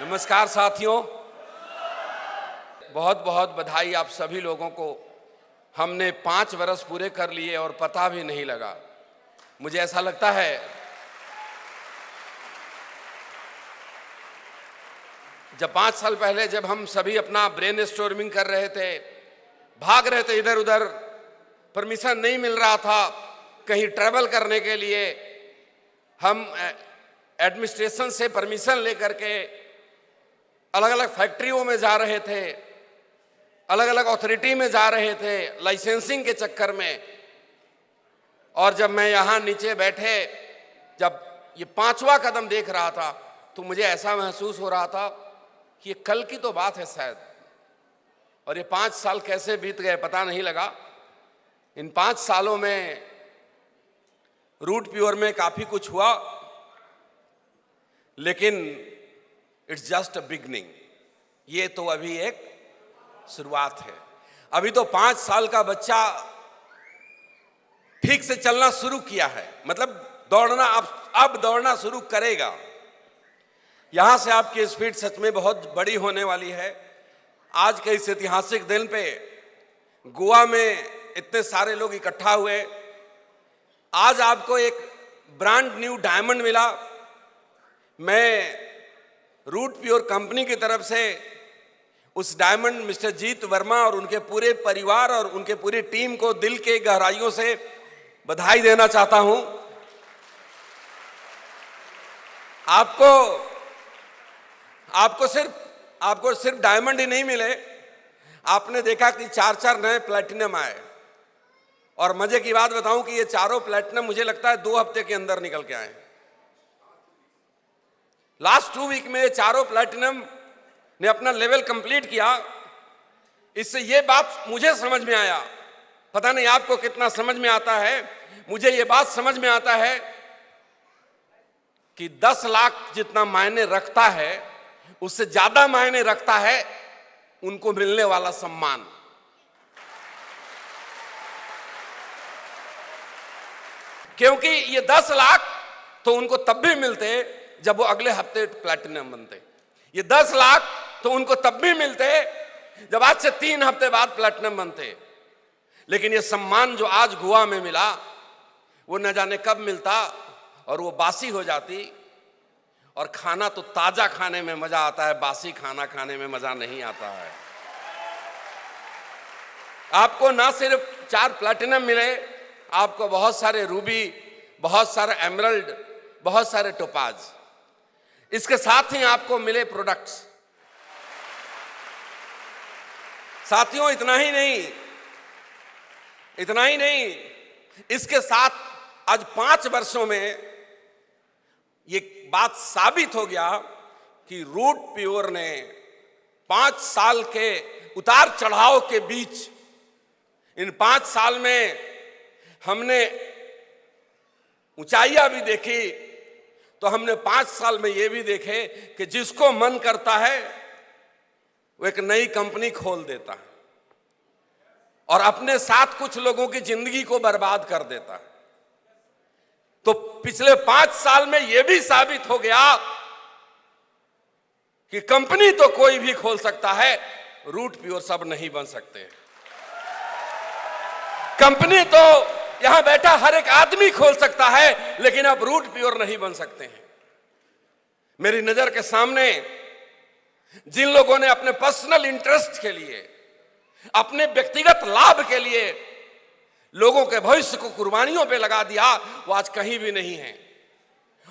नमस्कार साथियों, बहुत बहुत बधाई आप सभी लोगों को। हमने 5 वर्ष पूरे कर लिए और पता भी नहीं लगा। मुझे ऐसा लगता है जब 5 साल पहले जब हम सभी अपना ब्रेन स्टॉर्मिंग कर रहे थे, भाग रहे थे इधर उधर, परमिशन नहीं मिल रहा था कहीं ट्रैवल करने के लिए, हम एडमिनिस्ट्रेशन से परमिशन लेकर के अलग अलग फैक्ट्रियों में जा रहे थे, अलग अलग अथॉरिटी में जा रहे थे लाइसेंसिंग के चक्कर में। और जब मैं यहाँ नीचे बैठे जब ये 5वां कदम देख रहा था तो मुझे ऐसा महसूस हो रहा था कि ये कल की तो बात है शायद, और ये 5 साल कैसे बीत गए पता नहीं लगा। इन 5 सालों में रूट प्योर में काफी कुछ हुआ, लेकिन इट्स जस्ट अ बिगनिंग। ये तो अभी एक शुरुआत है। अभी तो 5 साल का बच्चा ठीक से चलना शुरू किया है, मतलब दौड़ना अब दौड़ना शुरू करेगा। यहां से आपकी स्पीड सच में बहुत बड़ी होने वाली है। आज के इस ऐतिहासिक दिन पे गोवा में इतने सारे लोग इकट्ठा हुए। आज आपको एक ब्रांड न्यू डायमंड मिला। मैं रूट प्योर कंपनी की तरफ से उस डायमंड मिस्टर जीत वर्मा और उनके पूरे परिवार और उनके पूरी टीम को दिल के गहराइयों से बधाई देना चाहता हूं। आपको सिर्फ डायमंड ही नहीं मिले, आपने देखा कि 4 नए प्लैटिनम आए। और मजे की बात बताऊं कि ये चारों प्लैटिनम मुझे लगता है 2 हफ्ते के अंदर निकल के आए। लास्ट 2 वीक में ये चारों प्लैटिनम ने अपना लेवल कंप्लीट किया। इससे ये बात मुझे समझ में आया, पता नहीं आपको कितना समझ में आता है, मुझे ये बात समझ में आता है कि 10 लाख जितना मायने रखता है उससे ज्यादा मायने रखता है उनको मिलने वाला सम्मान। क्योंकि ये 10 लाख तो उनको तब भी मिलते जब वो अगले हफ्ते प्लैटिनम बनते। ये 10 लाख तो उनको तब भी मिलते जब आज से 3 हफ्ते बाद प्लैटिनम बनते। लेकिन ये सम्मान जो आज गोवा में मिला वो न जाने कब मिलता और वो बासी हो जाती। और खाना तो ताजा खाने में मजा आता है, बासी खाना खाने में मजा नहीं आता है। आपको ना सिर्फ 4 प्लैटिनम मिले, आपको बहुत सारे रूबी, बहुत सारे एमरल्ड, बहुत सारे टोपाज, इसके साथ ही आपको मिले प्रोडक्ट्स। साथियों, इतना ही नहीं, इसके साथ आज 5 वर्षों में ये बात साबित हो गया कि रूट प्योर ने 5 साल के उतार चढ़ाव के बीच, इन 5 साल में हमने ऊंचाइयां भी देखी, तो हमने 5 साल में ये भी देखे कि जिसको मन करता है वो एक नई कंपनी खोल देता है और अपने साथ कुछ लोगों की जिंदगी को बर्बाद कर देता है। तो पिछले 5 साल में यह भी साबित हो गया कि कंपनी तो कोई भी खोल सकता है, रूट प्योर सब नहीं बन सकते। कंपनी तो यहां बैठा हर एक आदमी खोल सकता है, लेकिन अब रूट प्योर नहीं बन सकते हैं। मेरी नजर के सामने जिन लोगों ने अपने पर्सनल इंटरेस्ट के लिए, अपने व्यक्तिगत लाभ के लिए लोगों के भविष्य को कुर्बानियों पे लगा दिया, वो आज कहीं भी नहीं है।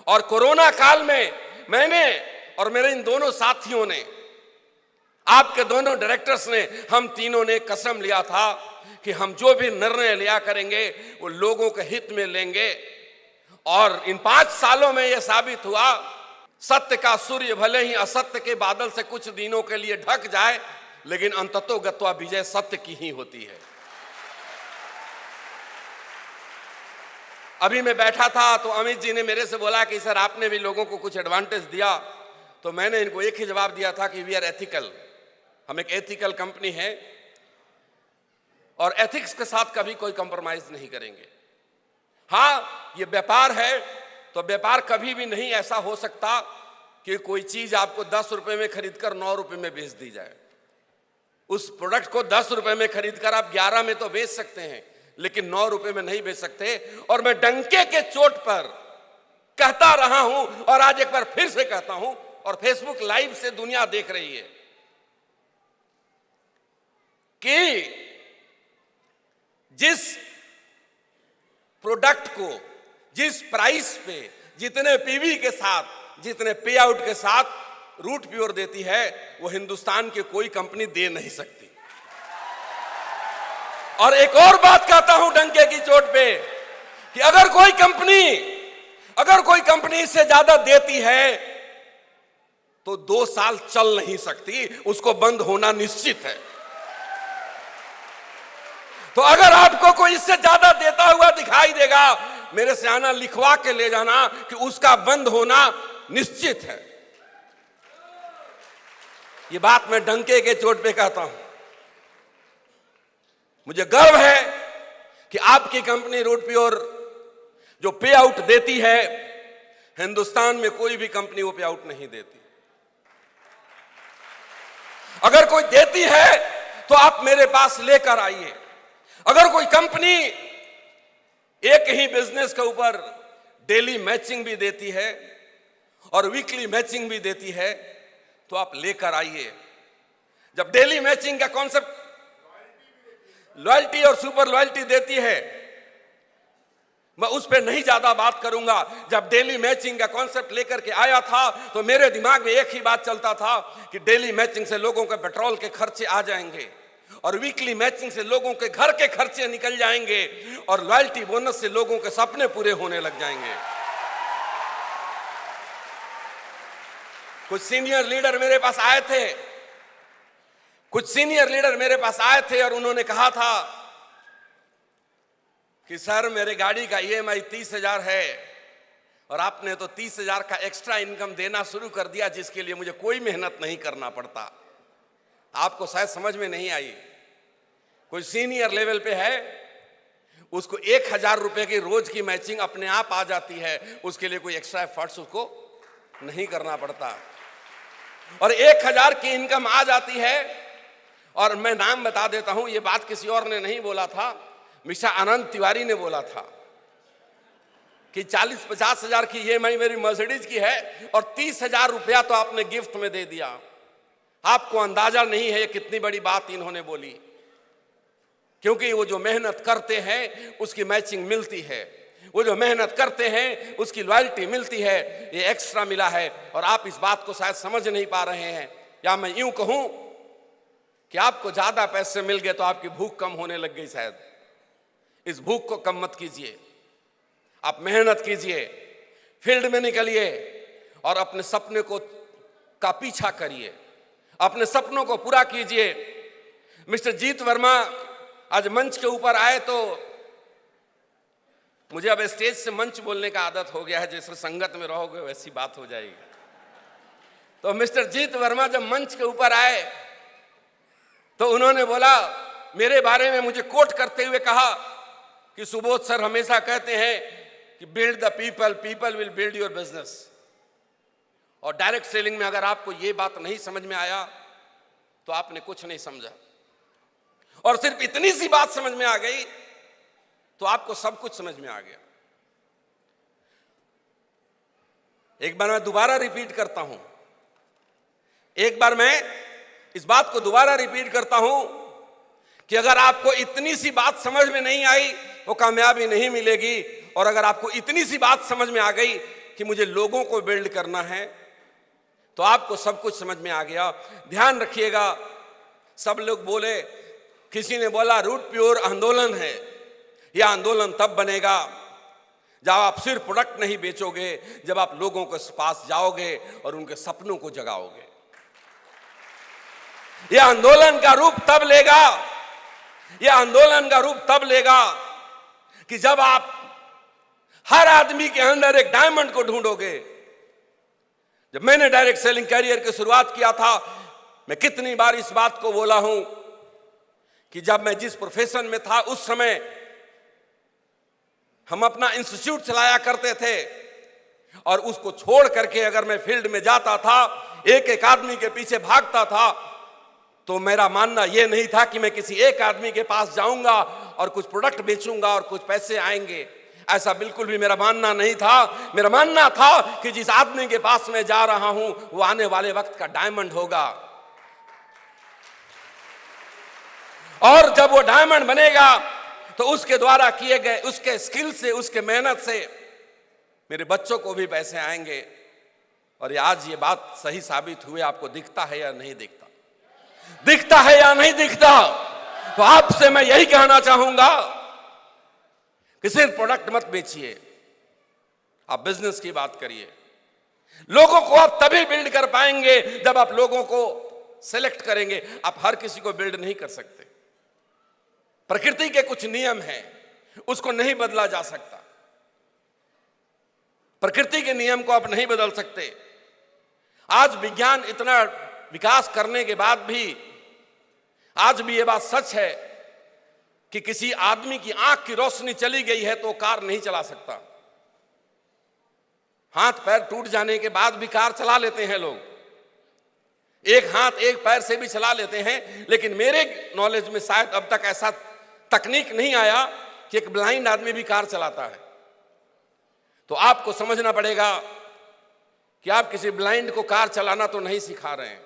और कोरोना काल में मैंने और मेरे इन दोनों साथियों ने, आपके दोनों डायरेक्टर्स ने, हम तीनों ने कसम लिया था कि हम जो भी निर्णय लिया करेंगे वो लोगों के हित में लेंगे। और इन 5 सालों में यह साबित हुआ, सत्य का सूर्य भले ही असत्य के बादल से कुछ दिनों के लिए ढक जाए, लेकिन अंततोगत्वा विजय सत्य की ही होती है। अभी मैं बैठा था तो अमित जी ने मेरे से बोला कि सर आपने भी लोगों को कुछ एडवांटेज दिया, तो मैंने इनको एक ही जवाब दिया था कि वी आर एथिकल। हम एक एथिकल कंपनी है और एथिक्स के साथ कभी कोई कंप्रोमाइज नहीं करेंगे। हाँ, ये व्यापार है तो व्यापार कभी भी नहीं ऐसा हो सकता कि कोई चीज आपको 10 रुपए में खरीदकर 9 रुपए में बेच दी जाए। उस प्रोडक्ट को 10 रुपए में खरीदकर आप 11 में तो बेच सकते हैं, लेकिन 9 रुपए में नहीं बेच सकते। और मैं डंके के चोट पर कहता रहा हूं और आज एक बार फिर से कहता हूं, और फेसबुक लाइव से दुनिया देख रही है कि जिस प्रोडक्ट को जिस प्राइस पे, जितने पीवी के साथ, जितने पे आउट के साथ रूट प्योर देती है, वो हिंदुस्तान की कोई कंपनी दे नहीं सकती। और एक और बात कहता हूं डंके की चोट पे कि अगर कोई कंपनी इससे ज्यादा देती है तो 2 साल चल नहीं सकती, उसको बंद होना निश्चित है। तो अगर आपको कोई इससे ज्यादा देता हुआ दिखाई देगा, मेरे से आना लिखवा के ले जाना कि उसका बंद होना निश्चित है। ये बात मैं डंके के चोट पे कहता हूं। मुझे गर्व है कि आपकी कंपनी रूट प्योर जो पे आउट देती है, हिंदुस्तान में कोई भी कंपनी वो पे आउट नहीं देती। अगर कोई देती है तो आप मेरे पास लेकर आइए। अगर कोई कंपनी एक ही बिजनेस के ऊपर डेली मैचिंग भी देती है और वीकली मैचिंग भी देती है तो आप लेकर आइए। जब डेली मैचिंग का कॉन्सेप्ट लॉयल्टी और सुपर लॉयल्टी देती है, मैं उस पर नहीं ज्यादा बात करूंगा। जब डेली मैचिंग का कॉन्सेप्ट लेकर के आया था तो मेरे दिमाग में एक ही बात चलता था कि डेली मैचिंग से लोगों के पेट्रोल के खर्चे आ जाएंगे और वीकली मैचिंग से लोगों के घर के खर्चे निकल जाएंगे और लॉयल्टी बोनस से लोगों के सपने पूरे होने लग जाएंगे। कुछ सीनियर लीडर मेरे पास आए थे और उन्होंने कहा था कि सर मेरे गाड़ी का EMI 30,000 है और आपने तो 30,000 का एक्स्ट्रा इनकम देना शुरू कर दिया, जिसके लिए मुझे कोई मेहनत नहीं करना पड़ता। आपको शायद समझ में नहीं आई। कोई सीनियर लेवल पे है, उसको 1,000 रुपए की रोज की मैचिंग अपने आप आ जाती है, उसके लिए कोई एक्स्ट्रा एफर्ट्स उसको नहीं करना पड़ता। और 1,000 की इनकम आ जाती है। और मैं नाम बता देता हूं, ये बात किसी और ने नहीं बोला था, मिस्टर आनंद तिवारी ने बोला था कि 40-50 हजार की EMI मेरी मर्सिडीज की है और 30,000 रुपया तो आपने गिफ्ट में दे दिया। आपको अंदाजा नहीं है कितनी बड़ी बात इन्होंने बोली, क्योंकि वो जो मेहनत करते हैं उसकी मैचिंग मिलती है, वो जो मेहनत करते हैं उसकी लॉयल्टी मिलती है। ये एक्स्ट्रा मिला है और आप इस बात को शायद समझ नहीं पा रहे हैं। या मैं यूं कहूं कि आपको ज्यादा पैसे मिल गए तो आपकी भूख कम होने लग गई शायद। इस भूख को कम मत कीजिए, आप मेहनत कीजिए, फील्ड में निकलिए और अपने सपने का पीछा करिए, अपने सपनों को पूरा कीजिए। मिस्टर जीत वर्मा आज मंच के ऊपर आए तो मुझे अब स्टेज से मंच बोलने का आदत हो गया है, जैसे संगत में रहोगे वैसी बात हो जाएगी। तो मिस्टर जीत वर्मा जब मंच के ऊपर आए तो उन्होंने बोला, मेरे बारे में मुझे कोट करते हुए कहा कि सुबोध सर हमेशा कहते हैं कि build the people, people will build your business. और डायरेक्ट सेलिंग में अगर आपको ये बात नहीं समझ में आया तो आपने कुछ नहीं समझा, और सिर्फ इतनी सी बात समझ में आ गई तो आपको सब कुछ समझ में आ गया। एक बार मैं दोबारा रिपीट करता हूं, इस बात को दोबारा रिपीट करता हूं कि अगर आपको इतनी सी बात समझ में नहीं आई तो कामयाबी नहीं मिलेगी, और अगर आपको इतनी सी बात समझ में आ गई कि मुझे लोगों को बिल्ड करना है तो आपको सब कुछ समझ में आ गया। ध्यान रखिएगा, सब लोग बोले, किसी ने बोला रूट प्योर आंदोलन है। यह आंदोलन तब बनेगा जब आप सिर्फ प्रोडक्ट नहीं बेचोगे, जब आप लोगों के पास जाओगे और उनके सपनों को जगाओगे। यह आंदोलन का रूप तब लेगा कि जब आप हर आदमी के अंदर एक डायमंड को ढूंढोगे। जब मैंने डायरेक्ट सेलिंग कैरियर की शुरुआत किया था, मैं कितनी बार इस बात को बोला हूं कि जब मैं जिस प्रोफेशन में था उस समय हम अपना इंस्टीट्यूट चलाया करते थे और उसको छोड़ करके अगर मैं फील्ड में जाता था, एक एक आदमी के पीछे भागता था, तो मेरा मानना यह नहीं था कि मैं किसी एक आदमी के पास जाऊंगा और कुछ प्रोडक्ट बेचूंगा और कुछ पैसे आएंगे। ऐसा बिल्कुल भी मेरा मानना नहीं था। मेरा मानना था कि जिस आदमी के पास मैं जा रहा हूं वो आने वाले वक्त का डायमंड होगा, और जब वो डायमंड बनेगा तो उसके द्वारा किए गए, उसके स्किल से, उसके मेहनत से मेरे बच्चों को भी पैसे आएंगे। और आज ये बात सही साबित हुई। आपको दिखता है या नहीं दिखता? दिखता है या नहीं दिखता? तो आपसे मैं यही कहना चाहूंगा कि सिर्फ प्रोडक्ट मत बेचिए, आप बिजनेस की बात करिए। लोगों को आप तभी बिल्ड कर पाएंगे जब आप लोगों को सेलेक्ट करेंगे। आप हर किसी को बिल्ड नहीं कर सकते। प्रकृति के कुछ नियम हैं, उसको नहीं बदला जा सकता। प्रकृति के नियम को आप नहीं बदल सकते। आज विज्ञान इतना विकास करने के बाद भी आज भी यह बात सच है कि किसी आदमी की आंख की रोशनी चली गई है तो कार नहीं चला सकता। हाथ पैर टूट जाने के बाद भी कार चला लेते हैं लोग, एक हाथ एक पैर से भी चला लेते हैं। लेकिन मेरे नॉलेज में शायद अब तक ऐसा तकनीक नहीं आया कि एक ब्लाइंड आदमी भी कार चलाता है। तो आपको समझना पड़ेगा कि आप किसी ब्लाइंड को कार चलाना तो नहीं सिखा रहे हैं।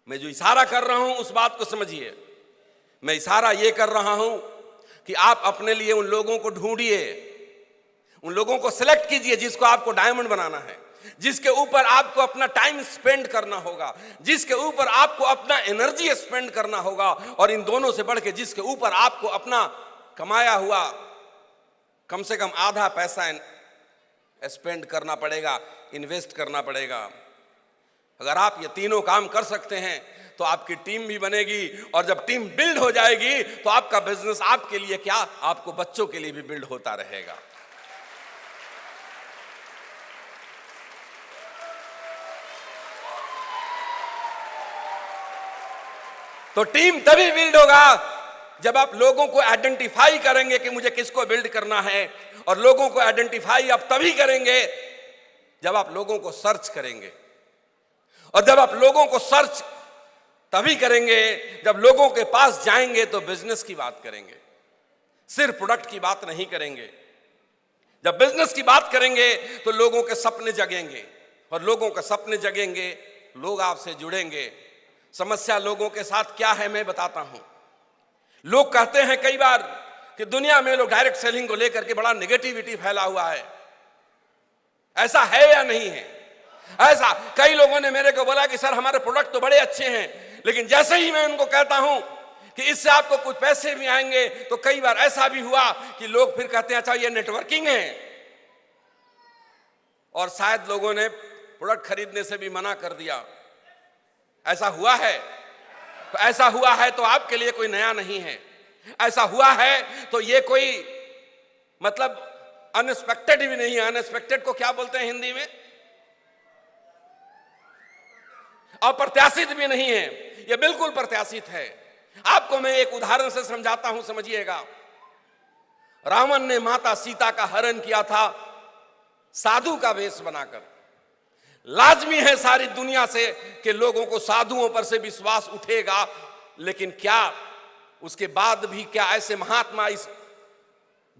मैं जो इशारा कर रहा हूं उस बात को समझिए। मैं इशारा ये कर रहा हूं कि आप अपने लिए उन लोगों को ढूंढिए, उन लोगों को सिलेक्ट कीजिए जिसको आपको डायमंड बनाना है, जिसके ऊपर आपको अपना टाइम स्पेंड करना होगा, जिसके ऊपर आपको अपना एनर्जी स्पेंड करना होगा, और इन दोनों से बढ़ के जिसके ऊपर आपको अपना कमाया हुआ कम से कम आधा पैसा स्पेंड करना पड़ेगा, इन्वेस्ट करना पड़ेगा। अगर आप ये तीनों काम कर सकते हैं तो आपकी टीम भी बनेगी, और जब टीम बिल्ड हो जाएगी तो आपका बिजनेस आपके लिए क्या, आपको बच्चों के लिए भी बिल्ड होता रहेगा। तो टीम तभी बिल्ड होगा जब आप लोगों को आइडेंटिफाई करेंगे कि मुझे किसको बिल्ड करना है, और लोगों को आइडेंटिफाई आप तभी करेंगे जब आप लोगों को सर्च करेंगे, और जब आप लोगों को सर्च तभी करेंगे जब लोगों के पास जाएंगे तो बिजनेस की बात करेंगे, सिर्फ प्रोडक्ट की बात नहीं करेंगे। जब बिजनेस की बात करेंगे तो लोगों के सपने जगेंगे, और लोगों के सपने जगेंगे लोग आपसे जुड़ेंगे। समस्या लोगों के साथ क्या है मैं बताता हूं। लोग कहते हैं कई बार कि दुनिया में लोग डायरेक्ट सेलिंग को लेकर के बड़ा नेगेटिविटी फैला हुआ है। ऐसा है या नहीं है? ऐसा कई लोगों ने मेरे को बोला कि सर हमारे प्रोडक्ट तो बड़े अच्छे हैं, लेकिन जैसे ही मैं उनको कहता हूं कि इससे आपको कुछ पैसे भी आएंगे, तो कई बार ऐसा भी हुआ कि लोग फिर कहते हैं अच्छा ये नेटवर्किंग है, और शायद लोगों ने प्रोडक्ट खरीदने से भी मना कर दिया। ऐसा हुआ है? तो ऐसा हुआ है तो आपके लिए कोई नया नहीं है। ऐसा हुआ है तो ये कोई मतलब अनएक्सपेक्टेड भी नहीं है। अनएक्सपेक्टेड को क्या बोलते हैं हिंदी में? अप्रत्याशित भी नहीं है, यह बिल्कुल प्रत्याशित है। आपको मैं एक उदाहरण से समझाता हूं, समझिएगा। रावण ने माता सीता का हरण किया था साधु का वेश बनाकर। लाजमी है सारी दुनिया से कि लोगों को साधुओं पर से विश्वास उठेगा, लेकिन क्या उसके बाद भी क्या ऐसे महात्मा इस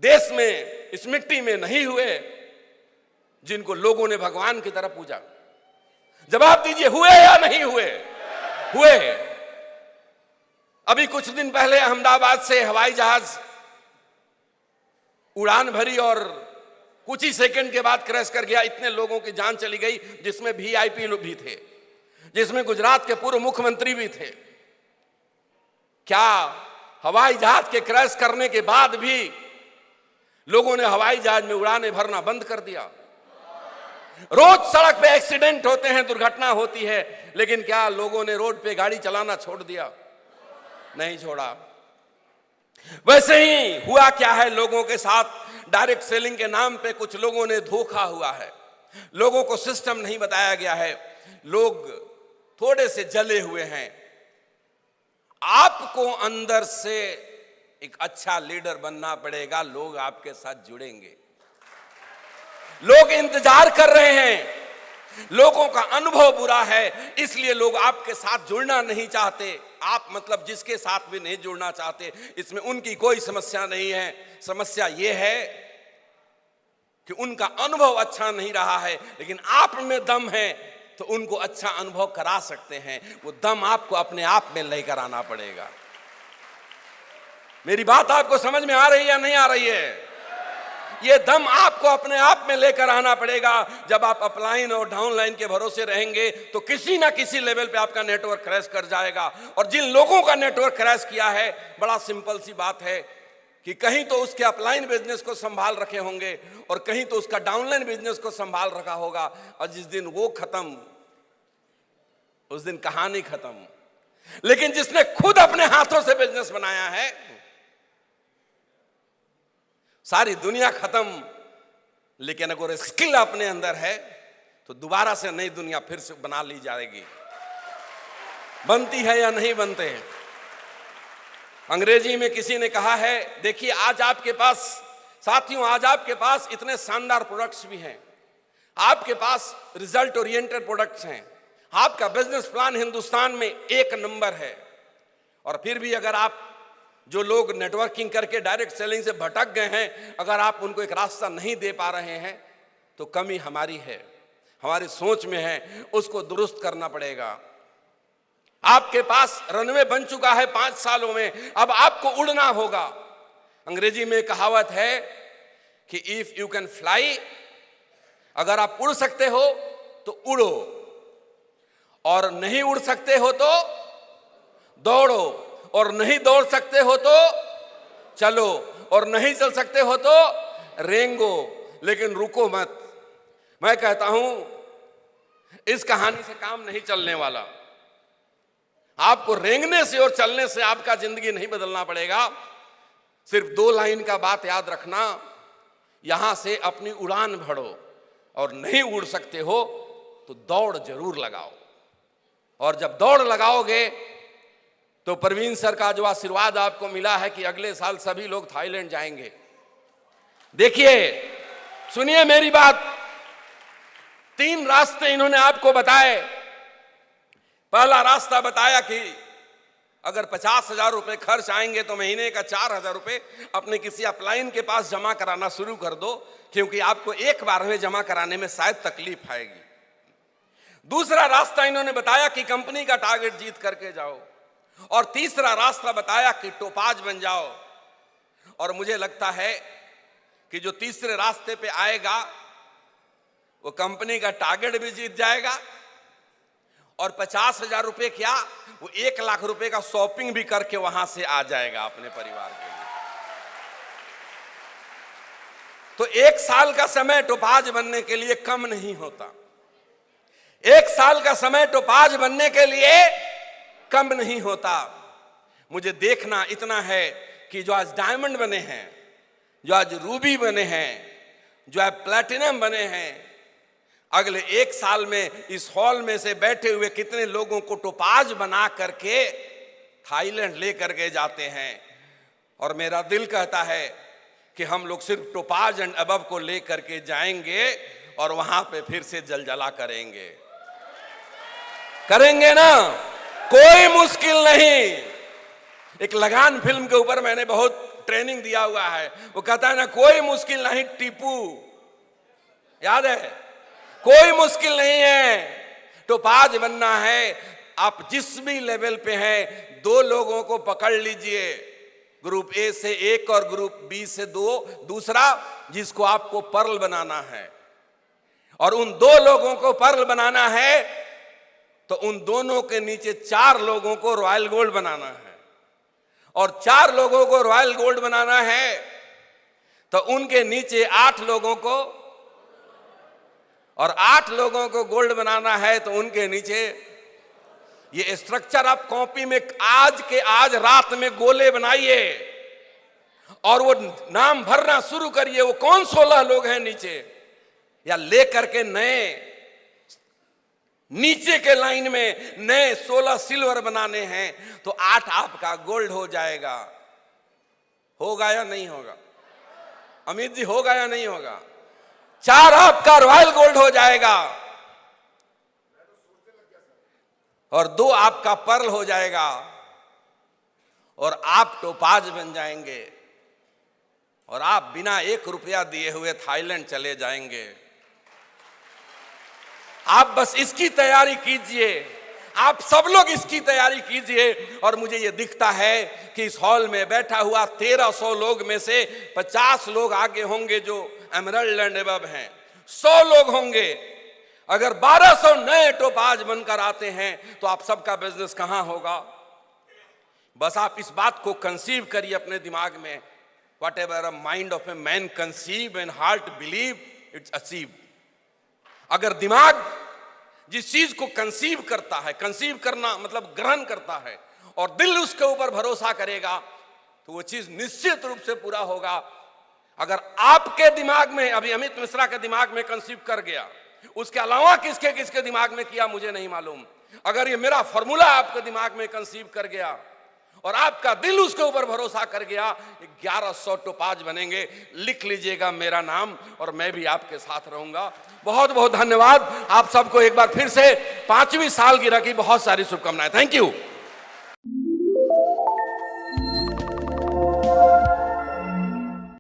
देश में, इस मिट्टी में नहीं हुए जिनको लोगों ने भगवान की तरह पूजा? जवाब दीजिए, हुए या नहीं हुए? हुए। अभी कुछ दिन पहले अहमदाबाद से हवाई जहाज उड़ान भरी और कुछ ही सेकंड के बाद क्रैश कर गया। इतने लोगों की जान चली गई, जिसमें वीआईपी लोग भी थे, जिसमें गुजरात के पूर्व मुख्यमंत्री भी थे। क्या हवाई जहाज के क्रैश करने के बाद भी लोगों ने हवाई जहाज में उड़ानें भरना बंद कर दिया? रोज सड़क पे एक्सीडेंट होते हैं, दुर्घटना होती है, लेकिन क्या लोगों ने रोड पे गाड़ी चलाना छोड़ दिया? नहीं छोड़ा। वैसे ही हुआ क्या है लोगों के साथ? डायरेक्ट सेलिंग के नाम पे कुछ लोगों ने धोखा हुआ है। लोगों को सिस्टम नहीं बताया गया है, लोग थोड़े से जले हुए हैं। आपको अंदर से एक अच्छा लीडर बनना पड़ेगा, लोग आपके साथ जुड़ेंगे। लोग इंतजार कर रहे हैं, लोगों का अनुभव बुरा है, इसलिए लोग आपके साथ जुड़ना नहीं चाहते। आप मतलब जिसके साथ भी नहीं जुड़ना चाहते, इसमें उनकी कोई समस्या नहीं है। समस्या यह है कि उनका अनुभव अच्छा नहीं रहा है, लेकिन आप में दम है तो उनको अच्छा अनुभव करा सकते हैं। वो दम आपको अपने आप में लेकर आना पड़ेगा। मेरी बात आपको समझ में आ रही है या नहीं आ रही है? ये दम आपको अपने आप में लेकर आना पड़ेगा। जब आप अपलाइन और डाउनलाइन के भरोसे रहेंगे तो किसी ना किसी लेवल पे आपका नेटवर्क क्रैश कर जाएगा। और जिन लोगों का नेटवर्क क्रैश किया है, बड़ा सिंपल सी बात है कि कहीं तो उसके अपलाइन बिजनेस को संभाल रखे होंगे और कहीं तो उसका डाउनलाइन बिजनेस को संभाल रखा होगा। और जिस दिन वो खत्म, उस दिन कहानी खत्म। लेकिन जिसने खुद अपने हाथों से बिजनेस बनाया है, सारी दुनिया खत्म, लेकिन अगर स्किल अपने अंदर है तो दोबारा से नई दुनिया फिर से बना ली जाएगी। बनती है या नहीं बनते हैं? अंग्रेजी में किसी ने कहा है, देखिए आज आपके पास, साथियों आज आपके पास इतने शानदार प्रोडक्ट्स भी हैं, आपके पास रिजल्ट ओरिएंटेड प्रोडक्ट्स हैं, आपका बिजनेस प्लान हिंदुस्तान में 1 नंबर है, और फिर भी अगर आप, जो लोग नेटवर्किंग करके डायरेक्ट सेलिंग से भटक गए हैं, अगर आप उनको एक रास्ता नहीं दे पा रहे हैं तो कमी हमारी है, हमारी सोच में है, उसको दुरुस्त करना पड़ेगा। आपके पास रनवे बन चुका है 5 सालों में, अब आपको उड़ना होगा। अंग्रेजी में कहावत है कि इफ यू कैन फ्लाई, अगर आप उड़ सकते हो तो उड़ो, और नहीं उड़ सकते हो तो दौड़ो, और नहीं दौड़ सकते हो तो चलो, और नहीं चल सकते हो तो रेंगो, लेकिन रुको मत। मैं कहता हूं इस कहानी से काम नहीं चलने वाला। आपको रेंगने से और चलने से आपका जिंदगी नहीं बदलना पड़ेगा। सिर्फ 2 लाइन का बात याद रखना, यहां से अपनी उड़ान भरो, और नहीं उड़ सकते हो तो दौड़ जरूर लगाओ। और जब दौड़ लगाओगे तो प्रवीण सर का जो आशीर्वाद आपको मिला है कि अगले साल सभी लोग थाईलैंड जाएंगे। देखिए, सुनिए मेरी बात, 3 रास्ते इन्होंने आपको बताए। पहला रास्ता बताया कि अगर 50,000 रुपए खर्च आएंगे तो महीने का 4,000 रुपए अपने किसी अपलाइन के पास जमा कराना शुरू कर दो, क्योंकि आपको एक बार में जमा कराने में शायद तकलीफ आएगी। दूसरा रास्ता इन्होंने बताया कि कंपनी का टारगेट जीत करके जाओ, और तीसरा रास्ता बताया कि टोपाज बन जाओ। और मुझे लगता है कि जो तीसरे रास्ते पे आएगा वो कंपनी का टारगेट भी जीत जाएगा, और 50,000 रुपए क्या, वो 1 लाख रुपए का शॉपिंग भी करके वहां से आ जाएगा अपने परिवार के लिए। तो 1 साल का समय टोपाज बनने के लिए कम नहीं होता। 1 साल का समय टोपाज बनने के लिए कम नहीं होता। मुझे देखना इतना है कि जो आज डायमंड बने हैं, जो आज रूबी बने हैं, जो आज प्लैटिनम बने हैं, अगले 1 साल में इस हॉल में से बैठे हुए कितने लोगों को टोपाज बना करके थाईलैंड लेकर के जाते हैं। और मेरा दिल कहता है कि हम लोग सिर्फ टोपाज एंड अबव को लेकर के जाएंगे और वहां पे फिर से जलजला करेंगे। करेंगे ना? कोई मुश्किल नहीं। एक लगान फिल्म के ऊपर मैंने बहुत ट्रेनिंग दिया हुआ है, वो कहता है ना, कोई मुश्किल नहीं टीपू, याद है? कोई मुश्किल नहीं है, टोपाज बनना है। आप जिस भी लेवल पे हैं, 2 लोगों को पकड़ लीजिए, ग्रुप ए से 1 और ग्रुप बी से 2 दूसरा, जिसको आपको पर्ल बनाना है। और उन 2 लोगों को पर्ल बनाना है तो उन दोनों के नीचे 4 लोगों को रॉयल गोल्ड बनाना है, और 4 लोगों को रॉयल गोल्ड बनाना है तो उनके नीचे 8 लोगों को, और 8 लोगों को गोल्ड बनाना है तो उनके नीचे। ये स्ट्रक्चर आप कॉपी में आज के आज रात में गोले बनाइए और वो नाम भरना शुरू करिए। वो कौन 16 लोग हैं नीचे, या लेकर के नए नीचे के लाइन में नए 16 सिल्वर बनाने हैं तो 8 आपका गोल्ड हो जाएगा। होगा या नहीं होगा? अमित जी, होगा या नहीं होगा? 4 आपका रॉयल गोल्ड हो जाएगा और 2 आपका पर्ल हो जाएगा और आप टोपाज बन जाएंगे और आप बिना 1 रुपया दिए हुए थाईलैंड चले जाएंगे। आप बस इसकी तैयारी कीजिए, आप सब लोग इसकी तैयारी कीजिए। और मुझे ये दिखता है कि इस हॉल में बैठा हुआ 1300 लोग में से 50 लोग आगे होंगे जो एमरल्ड एंड अबव हैं, 100 लोग होंगे। अगर 1200 नए टोपाज बनकर आते हैं तो आप सबका बिजनेस कहां होगा? बस आप इस बात को कंसीव करिए अपने दिमाग में, whatever a mind of a man conceive and heart believe it's achieved। अगर दिमाग जिस चीज को कंसीव करता है, कंसीव करना मतलब ग्रहण करता है, और दिल उसके ऊपर भरोसा करेगा तो वो चीज निश्चित रूप से पूरा होगा। अगर आपके दिमाग में, अभी अमित मिश्रा के दिमाग में कंसीव कर गया, उसके अलावा किसके किसके दिमाग में किया मुझे नहीं मालूम, अगर ये मेरा फॉर्मूला आपके दिमाग में कंसीव कर गया और आपका दिल उसके ऊपर भरोसा कर गया, 1100 टोपाज बनेंगे। लिख लीजिएगा मेरा नाम और मैं भी आपके साथ रहूंगा। बहुत बहुत धन्यवाद। आप सबको एक बार फिर से 5वीं सालगिरह की बहुत सारी शुभकामनाएं। Thank you.